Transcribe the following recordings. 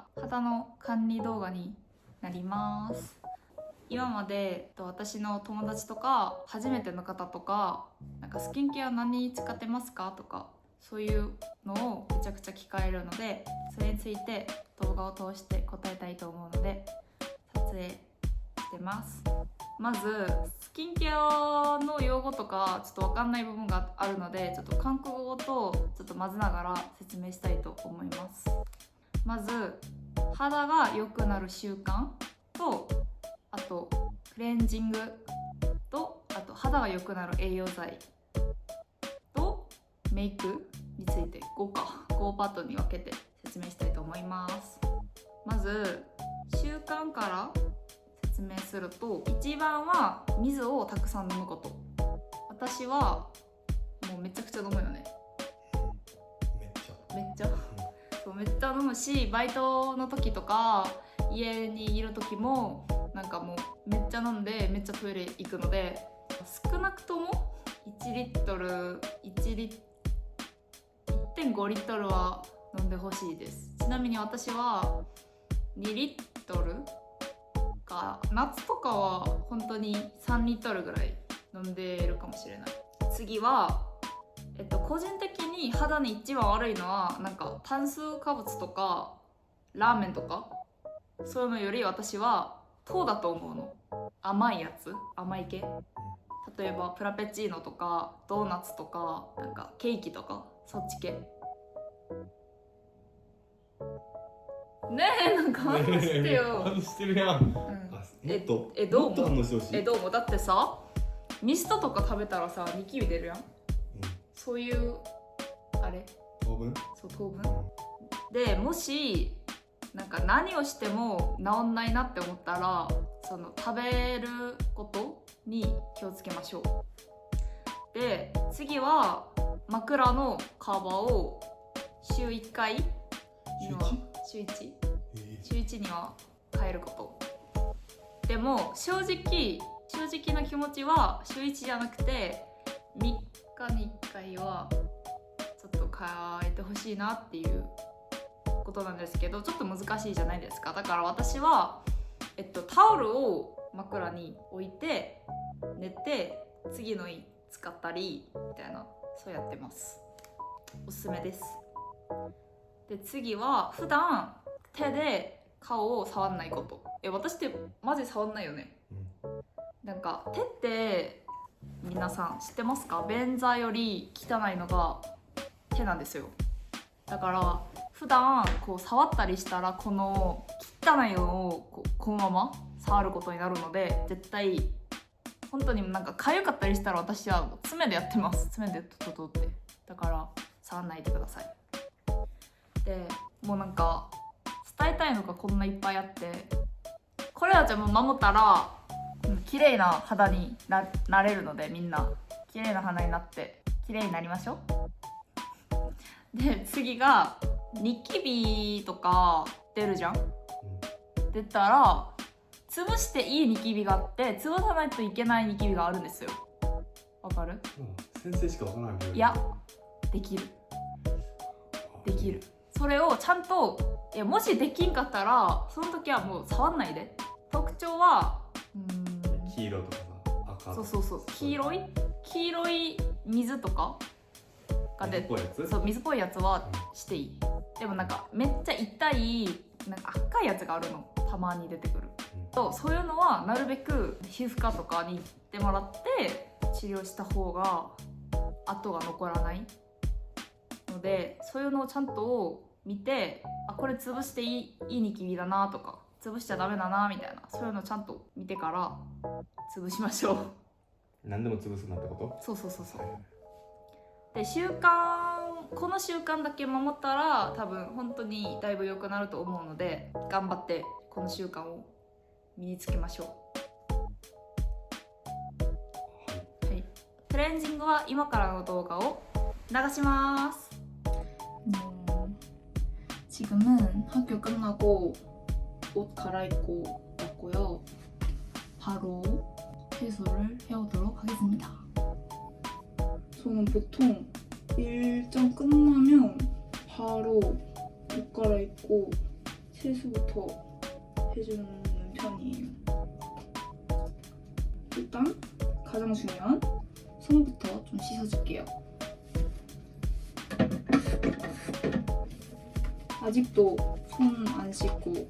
が肌の管理動画になります。今まで私の友達とか初めての方とか、なんかスキンケア何使ってますかとか、そういうのをめちゃくちゃ聞かれるので、それについて動画を通して答えたいと思うので撮影してます。まずスキンケアの用語とかちょっと分かんない部分があるので、ちょっと韓国語とちょっと混ぜながら説明したいと思います。まず肌が良くなる習慣と、あとクレンジングと、あと肌が良くなる栄養剤とメイクについて5パートに分けて説明したいと思います。まず習慣から説明すると、一番は水をたくさん飲むこと。私はもうめちゃくちゃ飲むよね。めっちゃそう、めっちゃ飲むし、バイトの時とか家にいる時もなんかもうめっちゃ飲んでめっちゃトイレ行くので、少なくとも1リットル1.5リットルは飲んでほしいです。ちなみに私は2リットルか、夏とかは本当に3リットルぐらい飲んでいるかもしれない。次は個人的に肌に一番悪いのはなんか炭水化物とかラーメンとかそういうのより、私は糖だと思うの。甘いやつ、甘い系、例えばプラペチーノとかドーナツとかなんかケーキとかそっち系ねえ、なんか反応してよ。反応してるやん。もっとどうもっと反応してほしい。どうもだってさ、ミストとか食べたらさニキビ出るやん、そういうあれ糖分？そう糖分で、もしなんか何をしても治んないなって思ったら、その食べることに気をつけましょう。で次は枕のカバーを週1回には週 1？週1には変えること。でも正直な気持ちは週1じゃなくて3日に1回はちょっと変えてほしいなっていうことなんですけど、ちょっと難しいじゃないですか。だから私は、タオルを枕に置いて寝て次の日使ったりみたいな、そうやってます。おすすめです。で次は普段手で顔を触んないこと。私ってマジ触んないよね。なんか手って皆さん知ってますか？便座より汚いのが手なんですよ。だから普段こう触ったりしたら、この汚いのをこのまま触ることになるので、絶対本当になんか痒かったりしたら私は爪でやってます。爪でトトトって。だから触んないでください。でもうなんか伝えたいのがこんないっぱいあって、これはじゃあもう守ったら綺麗な肌に なれるので、みんな綺麗な肌になって綺麗になりましょう。で次がニキビとか出るじゃん。出たら潰していいニキビがあって、潰さないといけないニキビがあるんですよ。わかる？先生しかわからない。いや、できる。それをちゃんと、もしできんかったらその時はもう触んないで。特徴は黄色とかさ、赤。そう黄色い水とかが出て、水っぽいやつはしていい。でもなんかめっちゃ痛いなんか赤いやつがあるの、たまに出てくる。そういうのはなるべく皮膚科とかに行ってもらって治療した方が跡が残らないので、そういうのをちゃんと見て、これ潰していいニキビだなとか、潰しちゃダメだなみたいな、そういうのをちゃんと見てから潰しましょう。何でも潰すなってこと？そうでこの習慣だけ守ったら多分本当にだいぶ良くなると思うので、頑張ってこの習慣を身につけましょう。はい、クレンジングは今からの動画を流します。지금은 학교 끝나고 옷 갈아입고 왔고요. 바로 세수를 해오도록 하겠습니다. 저는 보통 일정 끝나면 바로 옷 갈아입고 세수부터 해주는 편이에요. 일단 가장 중요한 손부터 좀 씻어줄게요. 아직도 손 안 씻고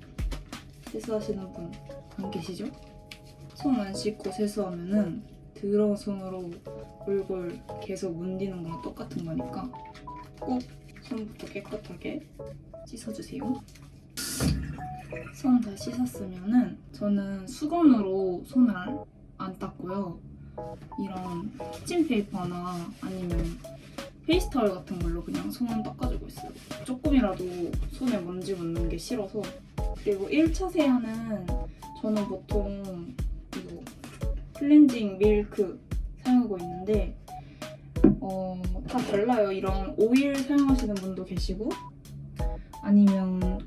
세수하시는 분 안 계시죠? 손 안 씻고 세수하면은 더러운 손으로 얼굴 계속 문디는 거랑 똑같은 거니까 꼭 손부터 깨끗하게 씻어주세요. 손 다 씻었으면은 저는 수건으로 손을 안 닦고요. 이런 키친페이퍼나 아니면 페이스타월 같은 걸로 그냥 손 닦아주고 있어요. 조금이라도 손에 먼지 묻는 게 싫어서. 그리고 1차 세안은 저는 보통 이거 클렌징 밀크 사용하고 있는데 다 달라요. 이런 오일 사용하시는 분도 계시고 아니면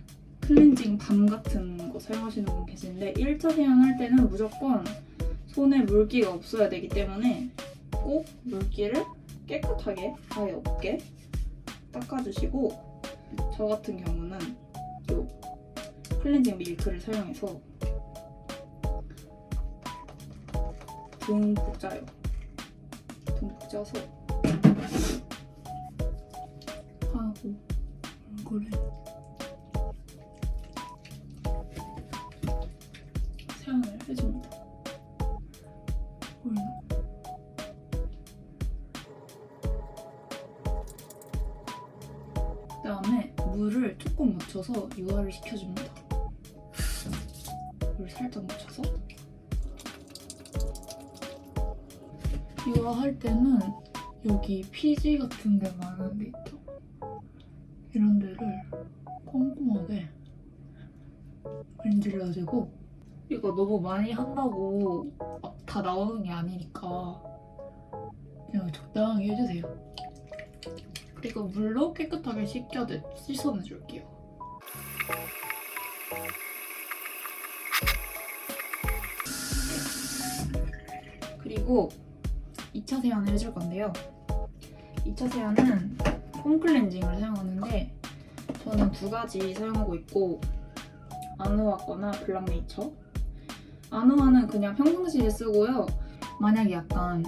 클렌징 밤 같은 거 사용하시는 분 계시는데 1차 세안할 때는 무조건 손에 물기가 없어야 되기 때문에 꼭 물기를 깨끗하게 아예 없게 닦아주시고 저 같은 경우는 이 클렌징 밀크를 사용해서 듬뿍 짜요. 듬뿍 짜서 하고 얼굴에 세안을 해줍니다. 보이나? 그다음에 물을 조금 묻혀서 유화를 시켜줍니다. 물 살짝 묻혀서 유화할 때는 여기 피지 같은 게 많은 데 있죠? 이런 데를 꼼꼼하게 문질러주고 이거 너무 많이 한다고 막 다 나오는 게 아니니까 그냥 적당히 해주세요. 그리고 물로 깨끗하게 씻어내줄게요. 그리고 2차 세안을 해줄 건데요. 2차 세안은 폼 클렌징을 사용하는데 저는 2가지 사용하고 있고 아누아 거나 블랑네이처. 아누아는 그냥 평상시에 쓰고요. 만약에 약간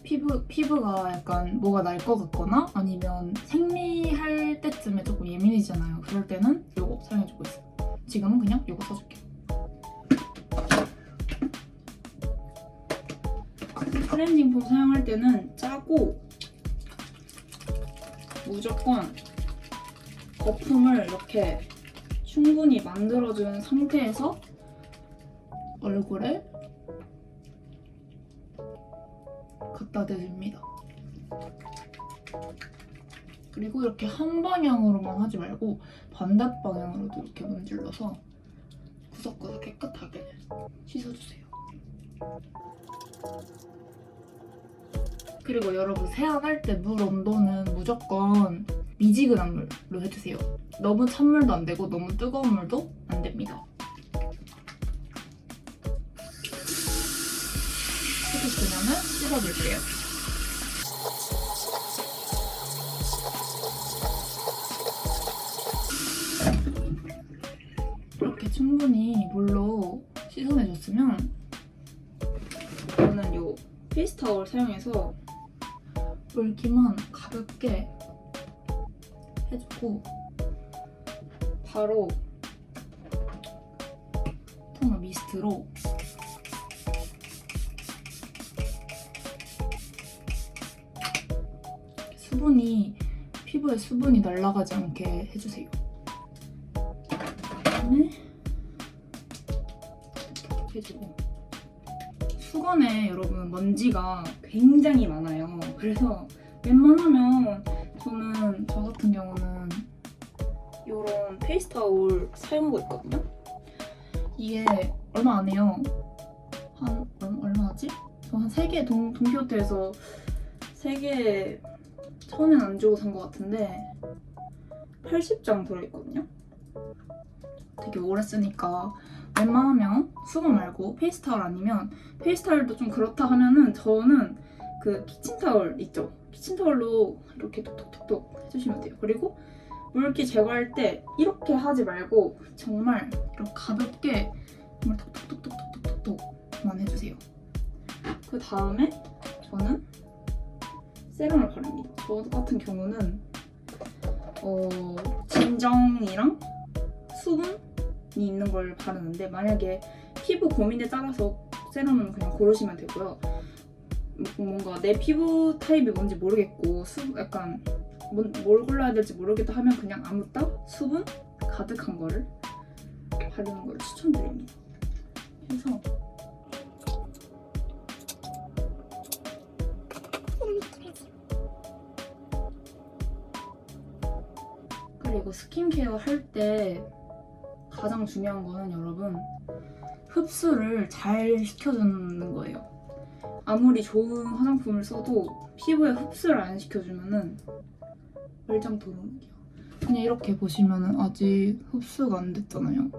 피부가 약간 뭐가 날 것 같거나 아니면 생리할 때쯤에 조금 예민해지잖아요. 그럴 때는 이거 사용해주고 있어요. 지금은 그냥 이거 써줄게요. 클렌징 폼 사용할 때는 짜고 무조건 거품을 이렇게 충분히 만들어준 상태에서 얼굴에 갖다 대줍니다. 그리고 이렇게 한 방향으로만 하지 말고 반대 방향으로도 이렇게 문질러서 구석구석 깨끗하게 씻어주세요. 그리고 여러분 세안할 때 물 온도는 무조건 미지근한 물로 해주세요. 너무 찬물도 안 되고 너무 뜨거운 물도 안 됩니다. 씻었으면 씻어줄게요. 이렇게 충분히 물로 씻어내줬으면 저는 이 페이스타월 사용해서 물기만 가볍게 해주고 바로 토너 미스트로 피부에 수분이 날아가지 않게 해주세요. 그다음에 이렇게 해주고 수건에 여러분 먼지가 굉장히 많아요. 그래서 웬만하면 저는 저 같은 경우는 이런 페이스타올 사용하고 있거든요. 이게 얼마 안 해요. 한 얼마지? 저 한 3개 동키호테에서 3개 1,000원 안 주고 산 것 같은데 80장 들어있거든요. 되게 오래 쓰니까 웬만하면 수건 말고 페이스타월 아니면 페이스타월도 좀 그렇다 하면은 저는 그 키친타월 있죠? 키친타월로 이렇게 톡톡톡톡 해주시면 돼요. 그리고 물기 제거할 때 이렇게 하지 말고 정말 이렇게 가볍게 정말 톡톡톡톡톡톡톡만 해주세요. 그 다음에 저는 세럼을 바릅니다. 저 같은 경우는 진정이랑 수분이 있는 걸 바르는데 만약에 피부 고민에 따라서 세럼은 그냥 고르시면 되고요. 뭔가 내 피부 타입이 뭔지 모르겠고 약간 뭘 골라야 될지 모르겠다 하면 그냥 아무따 수분 가득한 거를 바르는 걸 추천드립니다. 그래서 그리고 스킨케어 할 때 가장 중요한 거는 여러분 흡수를 잘 시켜주는 거예요. 아무리 좋은 화장품을 써도 피부에 흡수를 안 시켜주면은 말짱도루묵이야. 그냥 이렇게 보시면은 아직 흡수가 안 됐잖아요.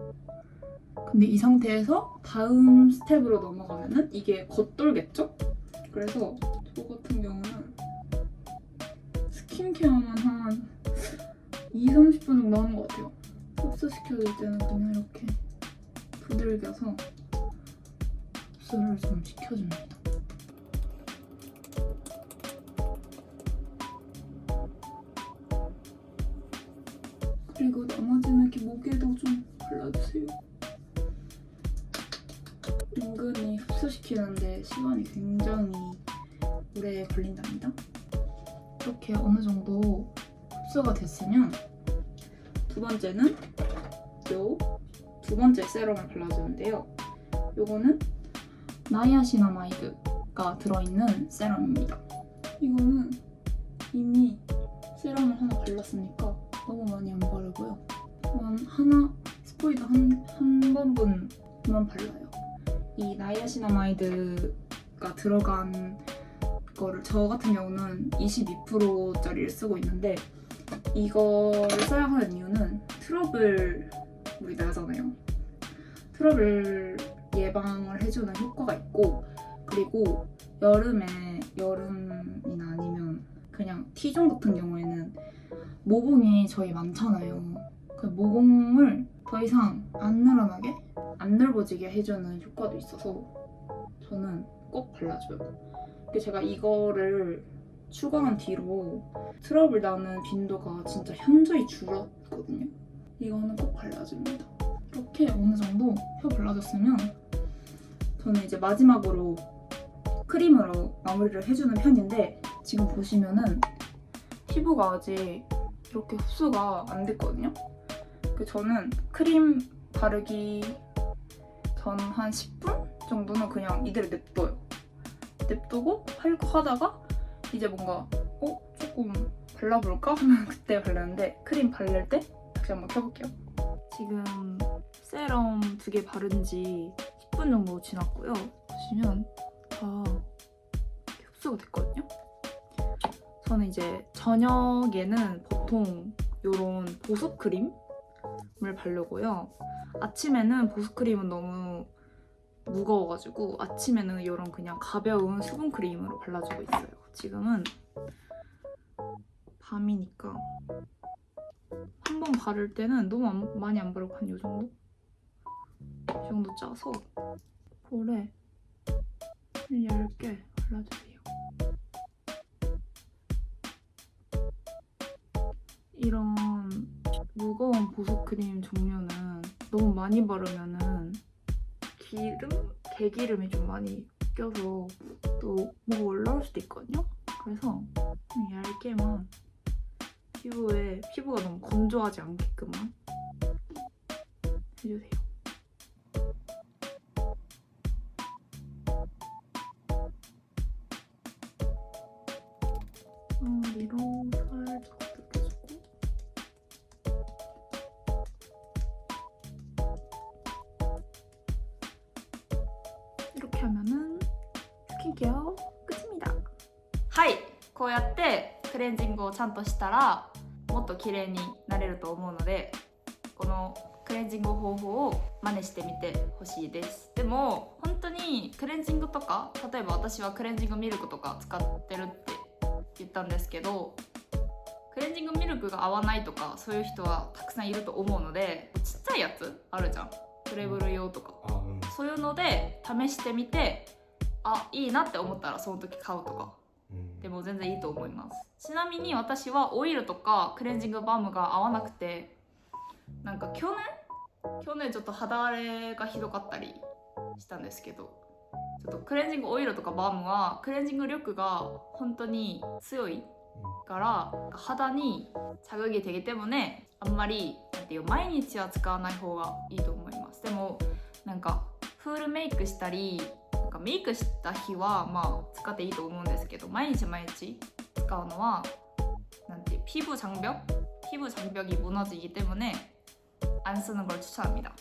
근데 이 상태에서 다음 스텝으로 넘어가면은 이게 겉돌겠죠? 그래서 저 같은 경우는 스킨케어만 한 2~30분 정도 하는 것 같아요. 흡수시켜줄 때는 그냥 이렇게 두들겨서 흡수를 좀 시켜줍니다. 그리고 나머지는 이렇게 목에도 좀 발라주세요. 은근히 흡수시키는데 시간이 굉장히 오래 걸린답니다. 이렇게 어느 정도 흡수가 됐으면 두 번째는 요 두 번째 세럼을 발라주는데요. 요거는 나이아시나마이드가 들어있는 세럼입니다. 이거는 이미 세럼을 하나 발랐으니까 너무 많이 안 바르고요. 스포이드 한 번분만 발라요. 이 나이아시나마이드가 들어간 거를 저 같은 경우는 22%짜리를 쓰고 있는데 이거를 써야 하는 이유는 트러블 우리 나잖아요. 트러블 예방을 해주는 효과가 있고 그리고 여름이나 아니면 그냥 T존 같은 경우에는 모공이 저희 많잖아요. 그 모공을 더 이상 안 늘어나게 안 넓어지게 해주는 효과도 있어서 저는 꼭 발라줘요. 제가 이거를 추가한 뒤로 트러블 나는 빈도가 진짜 현저히 줄었거든요. 이거는 꼭 발라줍니다. 이렇게 어느 정도 펴 발라줬으면 저는 이제 마지막으로 크림으로 마무리를 해주는 편인데 지금 보시면은 피부가 아직 이렇게 흡수가 안 됐거든요. 저는 크림 바르기 전 한 10분 정도는 그냥 이대로 냅두고 할거 하다가 이제 뭔가 조금 발라볼까 하면 그때 바르는데 크림 바를 때 다시 한번 켜볼게요. 지금 세럼 2개 바른 지 10분 정도 지났고요. 보시면 다 흡수가 됐거든요. 저는 이제 저녁에는 보통 이런 보습 크림을 바르고요. 아침에는 보습 크림은 너무 무거워가지고 아침에는 이런 그냥 가벼운 수분 크림으로 발라주고 있어요. 지금은 밤이니까 한 번 바를 때는 너무 많이 안 바르고 한 이 정도? 이 정도 짜서 볼에 얇게 발라주세요. 이런 무거운 보습 크림 종류는 너무 많이 바르면은 개기름이 좀 많이 껴서 또 뭐가 올라올 수도 있거든요. 그래서 그냥 얇게만 피부가 너무 건조하지 않게끔만 해주세요. 머리로 살짝 뜯겨주고 이렇게 하면은 스킨케어 끝입니다. はい、こうやってクレンジングをちゃんとしたらもっと綺麗になれると思うので、このクレンジング方法を真似してみてほしいです。でも本当にクレンジングとか、例えば私はクレンジングミルクとか使ってるって言ったんですけど、クレンジングミルクが合わないとかそういう人はたくさんいると思うので、ちっちゃいやつあるじゃん、プレブル用とか、あ、うん。そういうので試してみて、あ、いいなって思ったらその時買うとかでも全然いいと思います。ちなみに私はオイルとかクレンジングバームが合わなくて、なんか去年ちょっと肌荒れがひどかったりしたんですけど、ちょっとクレンジングオイルとかバームはクレンジング力が本当に強いから肌に자극이되기때문에あんまりなんていう毎日は使わない方がいいと思います。でもなんかフールメイクしたりなんかメイクした日はまあ使っていいと思うんですけど、毎日使うのはなんていう피부장벽이 무너지기 때문에 안 쓰는 걸 추천합니다.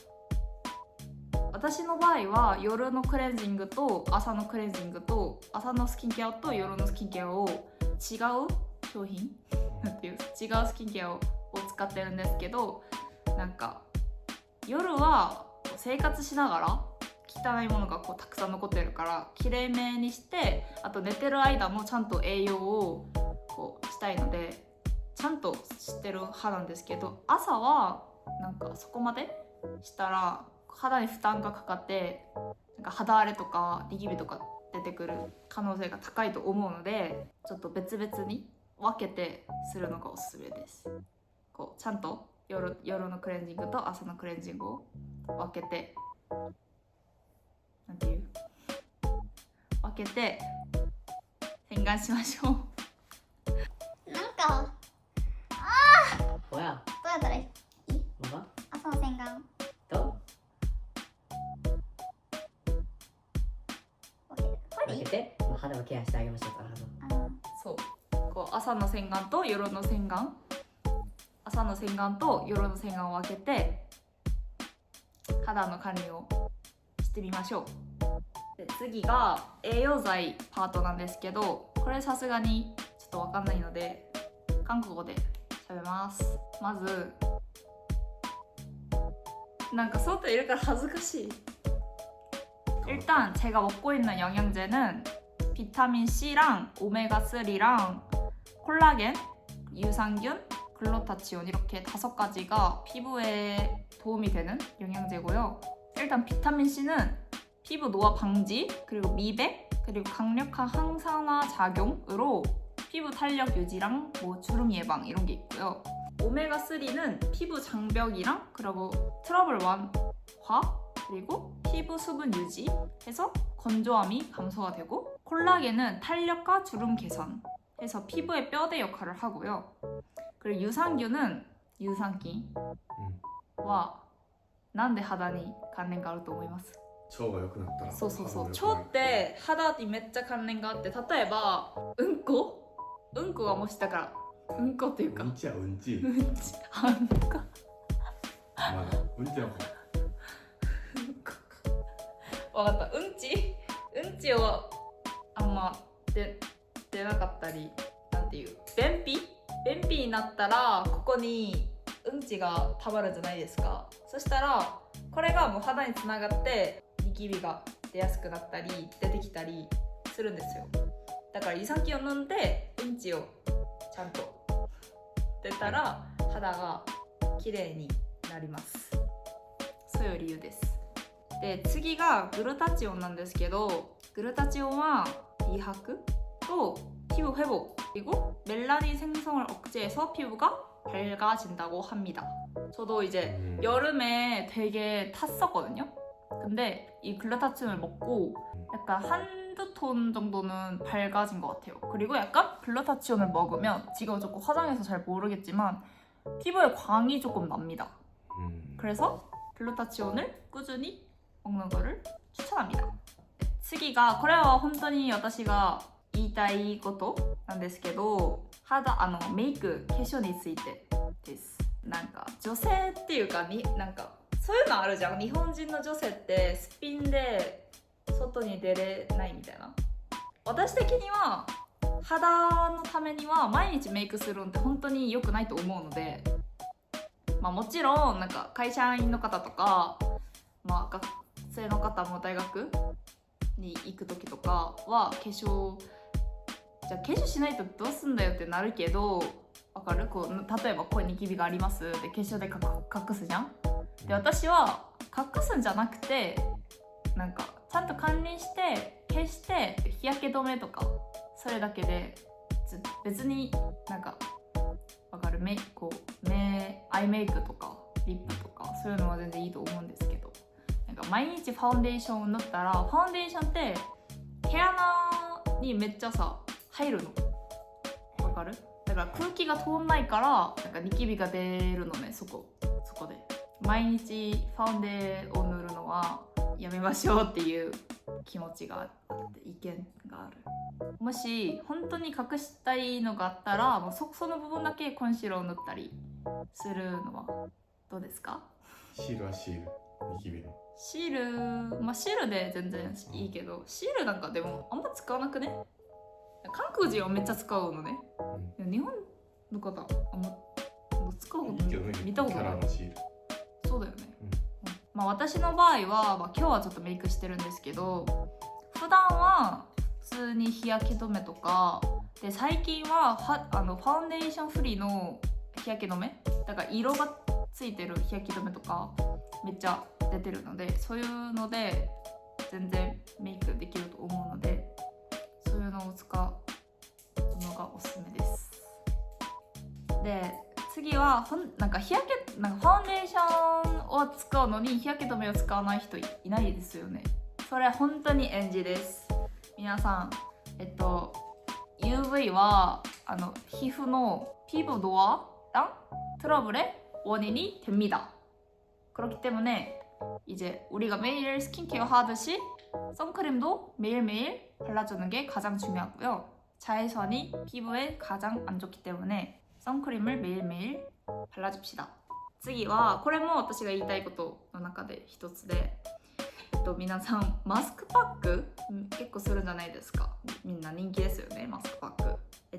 私の場合は夜のクレンジングと朝のクレンジングと朝のスキンケアと夜のスキンケアを違う商品なんていう違うスキンケアを使ってるんですけど、なんか夜は生活しながら汚いものがこうたくさん残ってるからきれいめにして、あと寝てる間もちゃんと栄養をこうしたいのでちゃんとしてる派なんですけど、朝はなんかそこまでしたら肌に負担がかかってなんか肌荒れとかニキビとか出てくる可能性が高いと思うので、ちょっと別々に分けてするのがおすすめです。こうちゃんと夜のクレンジングと朝のクレンジングを分けてなんていう分けて洗顔しましょう。なんか뭐야? どうやったらいい？ 뭐가? 朝の洗顔 또? これでいい？ 이렇게 뭐 하다가 케어してあげましょうかそうこう朝の洗顔と夜の洗顔、朝の洗顔と夜の洗顔を分けて肌の管理をしてみましょう。で次が栄養剤パートなんですけど、これさすがにちょっと分かんないので韓国語で喋ります。まずなんか外いるから恥ずかしい。일단 제가 먹고 있는 영양제는 비타민 C랑 오메가 3랑 콜라겐, 유산균, 글루타치온 이렇게 5가지가 피부에 도움이 되는 영양제고요. 일단 비타민 C는 피부 노화 방지, 그리고 미백, 그리고 강력한 항산화 작용으로 피부 탄력 유지랑 뭐 주름 예방 이런 게 있고요. 오메가 3는 피부 장벽이랑 그리고 트러블 완화 그리고 피부 수분 유지해서 건조함이 감소가 되고, 콜라겐은 탄력과 주름 개선 해서 피부의 뼈대 역할을 하고요. 그리고 유산균은 유산기와 なんで肌に関連があると思います？腸が良くなったら。そうそうそう。肌も良くなる腸って肌にめっちゃ関連があって、例えばうんこがもしだからうんこっていうかうんちはうんち。うんちあんかまだうんちの方。わかった。うんちをあんま出なかったり、なんていう便秘になったらここにうんちがたまるじゃないですか。そしたらこれがもう肌につながってニキビが出やすくなったり出てきたりするんですよ。だから胃酸菌を飲んでうんちをちゃんと出たら肌が綺麗になります。そういう理由です。で次がグルタチオンなんですけど、グルタチオンは美白또 피부 회복 그리고 멜라닌 생성을 억제해서 피부가 밝아진다고 합니다. 저도 이제 여름에 되게 탔었거든요. 근데 이 글루타치온을 먹고 약간 한두 톤 정도는 밝아진 것 같아요. 그리고 약간 글루타치온을 먹으면 지금 조금 화장해서 잘 모르겠지만 피부에 광이 조금 납니다. 그래서 글루타치온을 꾸준히 먹는 거를 추천합니다. 次がこれは本当に私が言いたいことなんですけど、メイク化粧についてです。なんか女性っていうかなんかそういうのあるじゃん。日本人の女性ってすっぴんで外に出れないみたいな。私的には肌のためには毎日メイクするのって本当に良くないと思うので、まあもちろんなんか会社員の方とか、まあ学生の方も大学に行く時とかは化粧しないとどうすんだよってなるけど、わかる？こう例えばここにニキビがありますで化粧で隠すじゃん。で私は隠すんじゃなくてなんかちゃんと管理して消して日焼け止めとかそれだけで別になんかわかるアイメイクとかリップとかそういうのは全然いいと思うんですけど、なんか毎日ファンデーションを塗ったらファンデーションって毛穴にめっちゃさ入るのわかる？だから空気が通んないからなんかニキビが出るのね。そこで毎日ファンデを塗るのはやめましょうっていう気持ちがあって意見がある。もし本当に隠したいのがあったらもうその部分だけコンシーラーを塗ったりするのはどうですか？シールはシール、ニキビの。シールで全然いいけど、シールなんかでもあんま使わなくね？韓国人はめっちゃ使うのね。でも日本の方あんま使うこといいけどね、見たことない。キャラのシール。そうだよね。まあ私の場合は、今日はちょっとメイクしてるんですけど、普段は普通に日焼け止めとかで、最近はファンデーションフリーの日焼け止めだから色がついてる日焼け止めとかめっちゃ出てるので、そういうので全然メイクできると思うので、そういうのを使うのがおすすめです。で次はなんかファンデーションを使うのに日焼け止めを使わない人いないですよね。それ本当に NG です。皆さんUV 와 피부노화랑 트러블의 원인이 됩니다. 그렇기 때문에 이제 우리가 매일 스킨케어 하듯이 선크림도 매일매일 발라주는 게 가장 중요하고요. 자외선이 피부에 가장 안 좋기 때문에 선크림을 매일매일 발라줍시다. 次はこれも私が言いたいことの中で一つで、皆さんマスクパック結構するんじゃないですか。みんな人気ですよね、マスクパッ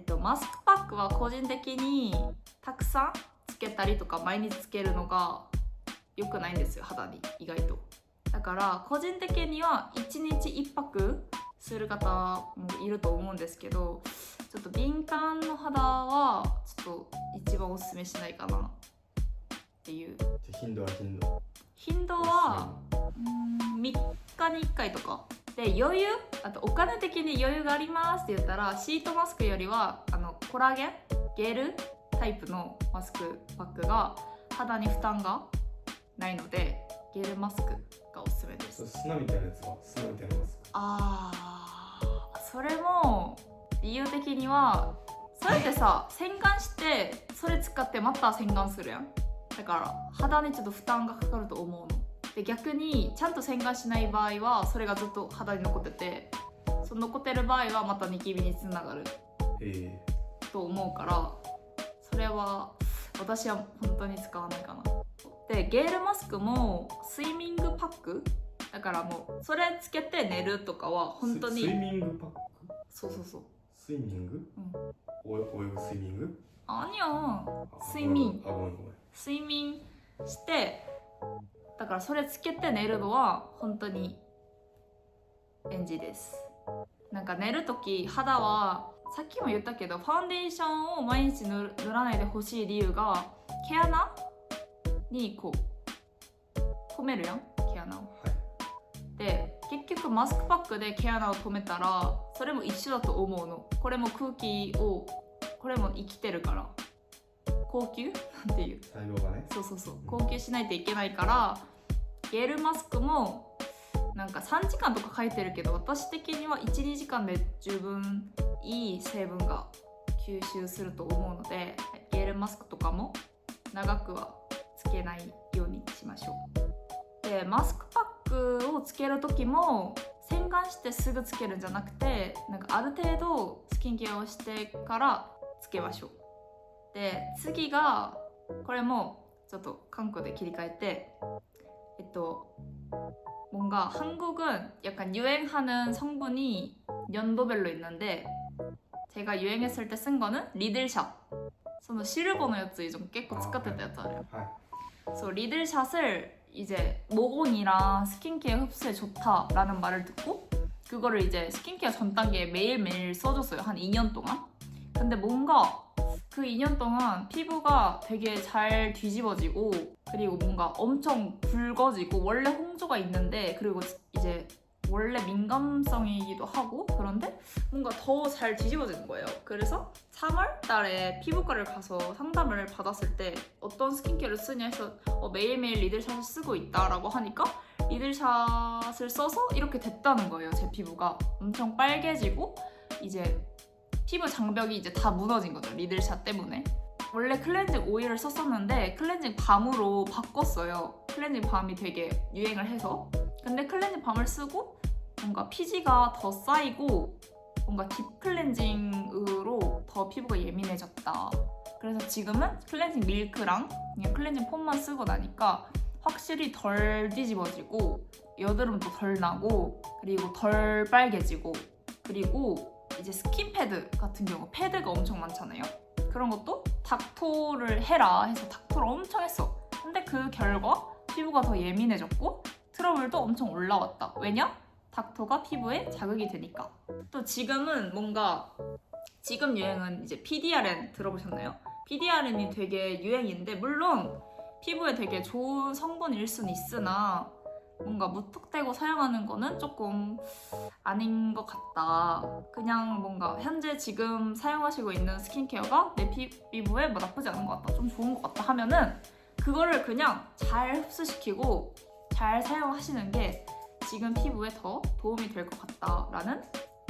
ク。マスクパックは個人的にたくさんつけたりとか毎日つけるのが良くないんですよ、肌に意外と。だから個人的には1日1泊する方もいると思うんですけど、ちょっと敏感の肌はちょっと一番おすすめしないかなっていう。頻度は3日に1回とかで、余裕あとお金的に余裕がありますって言ったらシートマスクよりはコラーゲンゲルタイプのマスクパックが肌に負担がないのでゲルマスクがおすすめです。砂みたいなやつは砂みたいなマスク。それも理由的にはそれってさ洗顔してそれ使ってまた洗顔するやん。だから肌にちょっと負担がかかると思うので、逆にちゃんと洗顔しない場合はそれがずっと肌に残ってて、その残ってる場合はまたニキビにつながると思うから、それは私は本当に使わないかな。でゲールマスクもスイミングパックだからもうそれつけて寝るとかは本当にスイミングパック。そうスイミング、泳ぐスイミング아니야睡眠してだからそれつけて寝るのは本当に NG です。なんか寝るとき肌はさっきも言ったけどファンデーションを毎日塗らないでほしい理由が毛穴にこう止めるやん毛穴を、で結局マスクパックで毛穴を止めたらそれも一緒だと思うの。これも空気をこれも生きてるから高級なんていう細胞がね、そう高級しないといけないから、ゲルマスクもなんか3時間とか書いてるけど私的には 1,2 時間で十分いい成分が吸収すると思うので、ゲルマスクとかも長くはつけないようにしましょう。でマスクパックをつける時も洗顔してすぐつけるんじゃなくて、なんかある程度スキンケアをしてからつけましょう。で次がこれもちょっと韓国で切り替えて뭔가 한국은 약간 유행하는 성분이 연도별로 있는데 제가 유행했을 때 쓴 거는 리들샷. そのシルボのやつ좀結構使ってたやつあるよ。そう리들샷을 이제 모공이랑 스킨케어 흡수에 좋다라는 말을 듣고 그거를 이제 스킨케어 전 단계에 매일매일 써줬어요. 한 2년 동안. 근데 뭔가 그 2년 동안 피부가 되게 잘 뒤집어지고 그리고 뭔가 엄청 붉어지고 원래 홍조가 있는데 그리고 이제 원래 민감성이기도 하고 그런데 뭔가 더 잘 뒤집어지는 거예요. 그래서 3월 달에 피부과를 가서 상담을 받았을 때 어떤 스킨케어를 쓰냐 해서 매일매일 리들샷을 쓰고 있다라고 하니까 리들샷을 써서 이렇게 됐다는 거예요. 제 피부가 엄청 빨개지고 이제 피부 장벽이 이제 다 무너진 거죠. 리들샷 때문에. 원래 클렌징 오일을 썼었는데 클렌징 밤으로 바꿨어요. 클렌징 밤이 되게 유행을 해서. 근데 클렌징 밤을 쓰고 뭔가 피지가 더 쌓이고 뭔가 딥 클렌징으로 더 피부가 예민해졌다. 그래서 지금은 클렌징 밀크랑 그냥 클렌징 폼만 쓰고 나니까 확실히 덜 뒤집어지고 여드름도 덜 나고 그리고 덜 빨개지고 그리고 이제 스킨 패드 같은 경우 패드가 엄청 많잖아요. 그런 것도 닥토를 해라 해서 닥토를 엄청 했어. 근데 그 결과 피부가 더 예민해졌고 트러블도 엄청 올라왔다. 왜냐? 닥토가 피부에 자극이 되니까. 또 지금은 뭔가 지금 유행은 이제 PDRN 들어보셨나요? PDRN이 되게 유행인데 물론 피부에 되게 좋은 성분일 수는 있으나 뭔가 무턱대고 사용하는 거는 조금 아닌 것 같다. 그냥 뭔가 현재 지금 사용하시고 있는 스킨케어가 내 피부에 뭐 나쁘지 않은 것 같다, 좀 좋은 것 같다 하면은 그거를 그냥 잘 흡수시키고 잘 사용하시는 게 지금 피부에 더 도움이 될 것 같다라는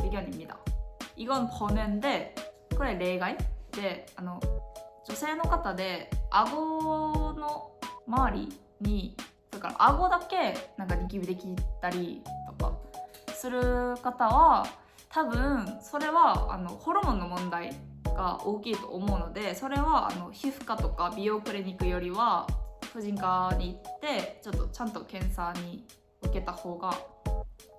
의견입니다. 이건 번외인데これ例外で女性の方で顎の周りにだから顎だけなんかニキビできたりとかする方は多分それはホルモンの問題が大きいと思うのでそれは皮膚科とか美容クリニックよりは婦人科に行ってちょっとちゃんと検査に受けた方が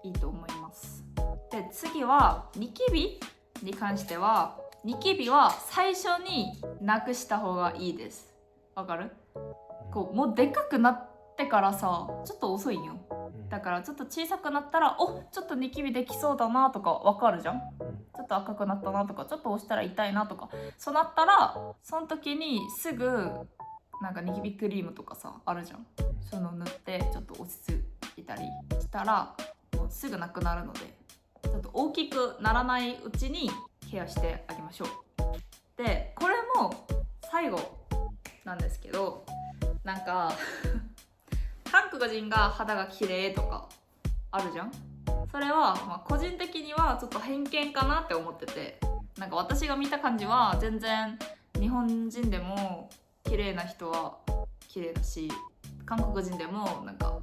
いいと思います。で次はニキビに関してはニキビは最初になくした方がいいです。わかる？こうもうでかくなってからさちょっと遅いんよ。だからちょっと小さくなったらちょっとニキビできそうだなとかわかるじゃん。ちょっと赤くなったなとかちょっと押したら痛いなとかそうなったらその時にすぐなんかニキビクリームとかさあるじゃん。そういうの塗ってちょっと落ち着いたりしたらもうすぐなくなるのでちょっと大きくならないうちにケアしてあげましょう。でこれも最後なんですけどなんか韓国人が肌が綺麗とかあるじゃん。それは、個人的にはちょっと偏見かなって思っててなんか私が見た感じは全然日本人でも綺麗な人は綺麗だし韓国人でもなんか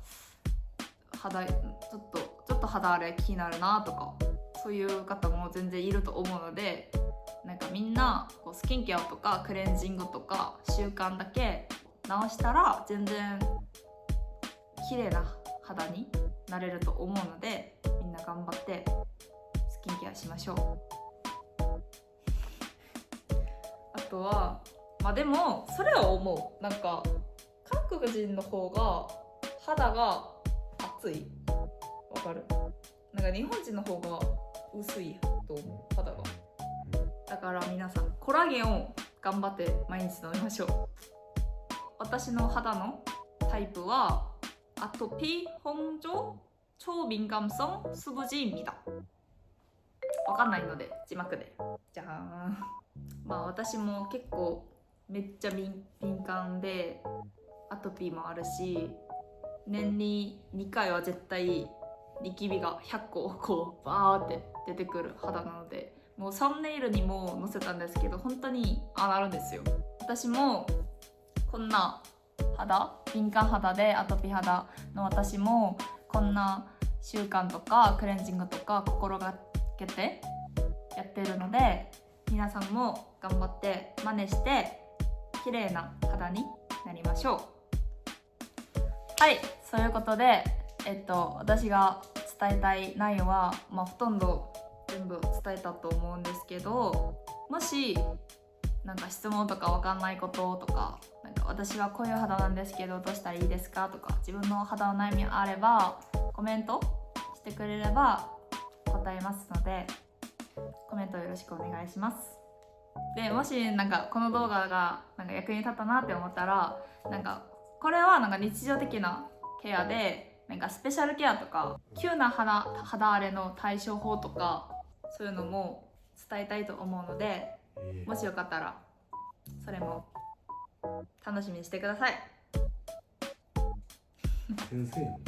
肌ちょっと肌荒れ気になるなとかそういう方も全然いると思うのでなんかみんなこうスキンケアとかクレンジングとか習慣だけ直したら全然綺麗な肌になれると思うのでみんな頑張ってスキンケアしましょう。あとはでもそれは思うなんか韓国人の方が肌が厚いわかるなんか日本人の方が薄いと思う肌がだから皆さんコラーゲンを頑張って毎日飲みましょう。私の肌のタイプはアトピー、홍조、超敏感성、수부지입니다。わかんないので字幕でじゃーん。私も結構めっちゃ敏感でアトピーもあるし年に2回は絶対ニキビが100個こうバーって出てくる肌なのでもうサムネイルにも載せたんですけど本当になるんですよ。私もこんな肌敏感肌でアトピー肌の私もこんな習慣とかクレンジングとか心がけてやってるので皆さんも頑張って真似して綺麗な肌になりましょう。はい、そういうことで私が伝えたい内容は、ほとんど全部伝えたと思うんですけどもしなんか質問とかわかんないこととかなんか私はこういう肌なんですけどどうしたらいいですかとか自分の肌の悩みあればコメントしてくれれば答えますのでコメントよろしくお願いします。でもしなんかこの動画がなんか役に立ったなって思ったら、なんかこれはなんか日常的なケアで、なんかスペシャルケアとか急な肌荒れの対処法とかそういうのも伝えたいと思うので、もしよかったらそれも楽しみにしてください。先生も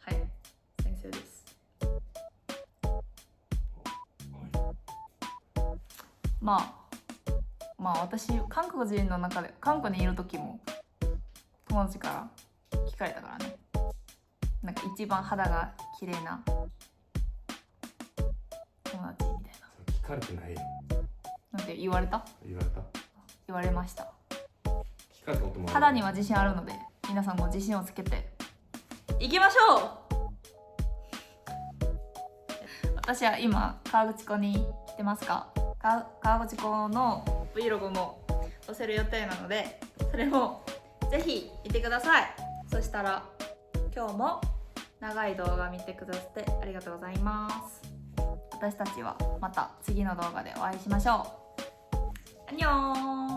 はい、先生です。まあ私韓国人の中で韓国にいる時も友達から聞かれたからね、なんか一番肌が綺麗な友達みたいな。聞かれてないよ。なんて言われた？言われた？言われました。聞かれたこともある。肌には自信あるので皆さんも自信をつけていきましょう。私は今河口湖に来てますか？河口湖の Vlog も載せる予定なので、それもぜひ見てください。そしたら今日も長い動画見てくださってありがとうございます。私たちはまた次の動画でお会いしましょう。アンニョン。